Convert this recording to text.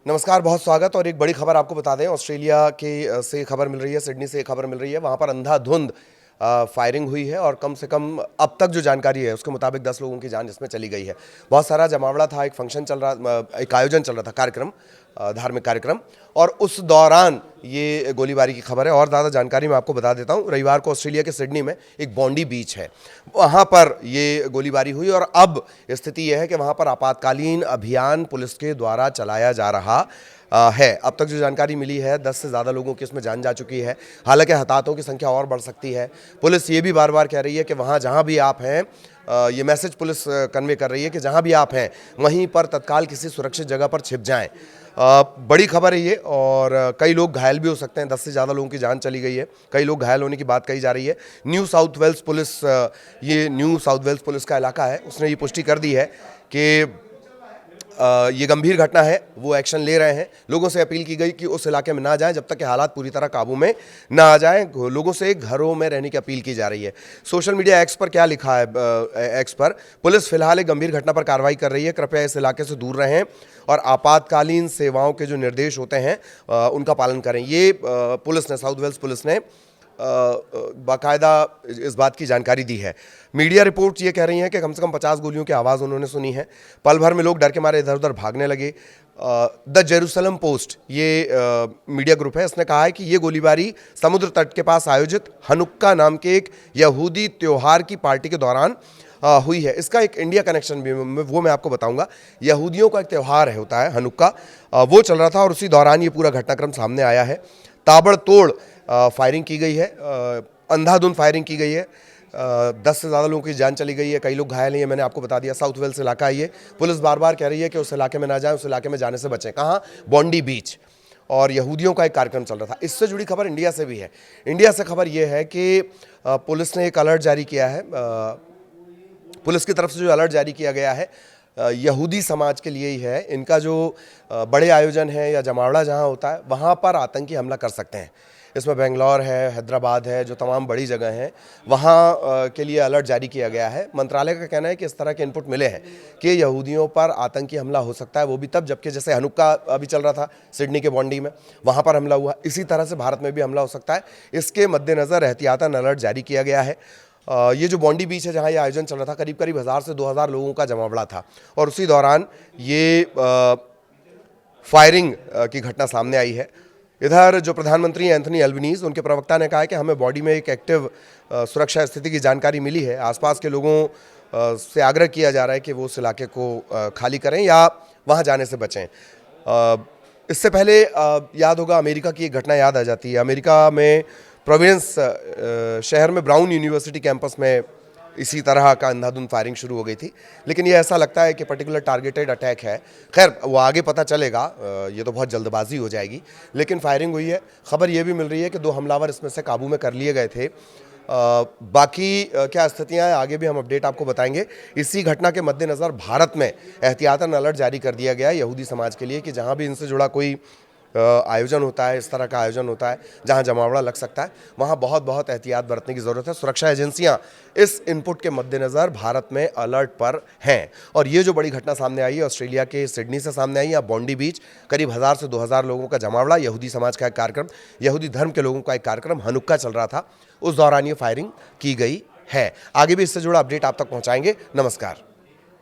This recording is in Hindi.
नमस्कार, बहुत स्वागत। और एक बड़ी खबर आपको बता दें, ऑस्ट्रेलिया के से खबर मिल रही है, सिडनी से खबर मिल रही है। वहाँ पर अंधाधुंध फायरिंग हुई है और कम से कम अब तक जो जानकारी है उसके मुताबिक 10 लोगों की जान इसमें चली गई है। बहुत सारा जमावड़ा था, एक फंक्शन चल रहा, एक आयोजन चल रहा था, कार्यक्रम, धार्मिक कार्यक्रम, और उस दौरान ये गोलीबारी की खबर है। और ज़्यादा जानकारी मैं आपको बता देता हूँ। रविवार को ऑस्ट्रेलिया के सिडनी में एक बॉन्डी बीच है, वहाँ पर ये गोलीबारी हुई और अब स्थिति यह है कि वहाँ पर आपातकालीन अभियान पुलिस के द्वारा चलाया जा रहा है। अब तक जो जानकारी मिली है 10 से ज़्यादा लोगों की इसमें जान जा चुकी है। हालांकि हताहतों की संख्या और बढ़ सकती है। पुलिस ये भी बार बार कह रही है कि वहाँ जहाँ भी आप हैं, ये मैसेज पुलिस कन्वे कर रही है कि जहाँ भी आप हैं वहीं पर तत्काल किसी सुरक्षित जगह पर छिप जाएं। बड़ी खबर है ये, और कई लोग घायल भी हो सकते हैं। 10 से ज़्यादा लोगों की जान चली गई है, कई लोग घायल होने की बात कही जा रही है। न्यू साउथ वेल्स पुलिस, ये न्यू साउथ वेल्स पुलिस का इलाका है, उसने ये पुष्टि कर दी है कि ये गंभीर घटना है, वो एक्शन ले रहे हैं। लोगों से अपील की गई कि उस इलाके में ना जाएं जब तक कि हालात पूरी तरह काबू में ना आ जाएं। लोगों से घरों में रहने की अपील की जा रही है। सोशल मीडिया एक्स पर क्या लिखा है? एक्स पर पुलिस फिलहाल एक गंभीर घटना पर कार्रवाई कर रही है, कृपया इस इलाके से दूर रहें और आपातकालीन सेवाओं के जो निर्देश होते हैं उनका पालन करें। ये पुलिस ने, साउथ वेल्स पुलिस ने बाकायदा इस बात की जानकारी दी है। मीडिया रिपोर्ट्स ये कह रही हैं कि कम से कम 50 गोलियों की आवाज़ उन्होंने सुनी है। पल भर में लोग डर के मारे इधर उधर भागने लगे। द जेरूसलम पोस्ट, ये मीडिया ग्रुप है, इसने कहा है कि ये गोलीबारी समुद्र तट के पास आयोजित हनुक्का नाम के एक यहूदी त्योहार की पार्टी के दौरान हुई है। इसका एक इंडिया कनेक्शन भी वो मैं आपको बताऊंगा। यहूदियों का एक त्यौहार है, होता है हनुक्का, वो चल रहा था और उसी दौरान ये पूरा घटनाक्रम सामने आया है। ताबड़तोड़ फायरिंग की गई है, अंधाधुंध फायरिंग की गई है। 10 से ज़्यादा लोगों की जान चली गई है, कई लोग घायल हैं, मैंने आपको बता दिया। साउथ वेल्स इलाका है ये। पुलिस बार बार कह रही है कि उस इलाके में ना जाएं, उस इलाके में जाने से बचें। कहाँ? बॉन्डी बीच। और यहूदियों का एक कार्यक्रम चल रहा था। इससे जुड़ी खबर इंडिया से भी है। इंडिया से खबर यह है कि पुलिस ने एक अलर्ट जारी किया है। पुलिस की तरफ से जो अलर्ट जारी किया गया है यहूदी समाज के लिए ही है। इनका जो बड़े आयोजन है या जमावड़ा जहां होता है वहां पर आतंकी हमला कर सकते हैं। इसमें बेंगलोर है, हैदराबाद है, जो तमाम बड़ी जगह हैं वहाँ के लिए अलर्ट जारी किया गया है। मंत्रालय का कहना है कि इस तरह के इनपुट मिले हैं कि यहूदियों पर आतंकी हमला हो सकता है, वो भी तब जबकि जैसे हनुक्का अभी चल रहा था सिडनी के बॉन्डी में, वहाँ पर हमला हुआ, इसी तरह से भारत में भी हमला हो सकता है। इसके मद्देनज़र एहतियातन अलर्ट जारी किया गया है। ये जो बॉन्डी बीच है जहाँ ये आयोजन चल रहा था, करीब करीब 1000 से 2000 लोगों का जमावड़ा था और उसी दौरान ये फायरिंग की घटना सामने आई है। इधर जो प्रधानमंत्री एंथनी एल्बनीज़, उनके प्रवक्ता ने कहा है कि हमें बॉडी में एक एक्टिव सुरक्षा स्थिति की जानकारी मिली है। आसपास के लोगों से आग्रह किया जा रहा है कि वो उस इलाके को खाली करें या वहाँ जाने से बचें। इससे पहले याद होगा, अमेरिका की एक घटना याद आ जाती है। अमेरिका में प्रोविडेंस शहर में ब्राउन यूनिवर्सिटी कैंपस में इसी तरह का अंधाधुंध फायरिंग शुरू हो गई थी, लेकिन ये ऐसा लगता है कि पर्टिकुलर टारगेटेड अटैक है। खैर, वो आगे पता चलेगा, ये तो बहुत जल्दबाजी हो जाएगी, लेकिन फायरिंग हुई है। खबर ये भी मिल रही है कि 2 हमलावर इसमें से काबू में कर लिए गए थे। बाकी क्या स्थितियां हैं आगे भी हम अपडेट आपको बताएंगे। इसी घटना के मद्देनज़र भारत में एहतियातन अलर्ट जारी कर दिया गया है यहूदी समाज के लिए कि जहां भी इनसे जुड़ा कोई आयोजन होता है, इस तरह का आयोजन होता है जहां जमावड़ा लग सकता है, वहां बहुत बहुत एहतियात बरतने की ज़रूरत है। सुरक्षा एजेंसियां इस इनपुट के मद्देनज़र भारत में अलर्ट पर हैं। और ये जो बड़ी घटना सामने आई है ऑस्ट्रेलिया के सिडनी से सामने आई है, बॉन्डी बीच, करीब 1000 से 2000 लोगों का जमावड़ा, यहूदी समाज का एक कार्यक्रम, यहूदी धर्म के लोगों का एक कार्यक्रम, हनुक्का चल रहा था, उस दौरान ये फायरिंग की गई है। आगे भी इससे जुड़ा अपडेट आप तक पहुँचाएंगे। नमस्कार।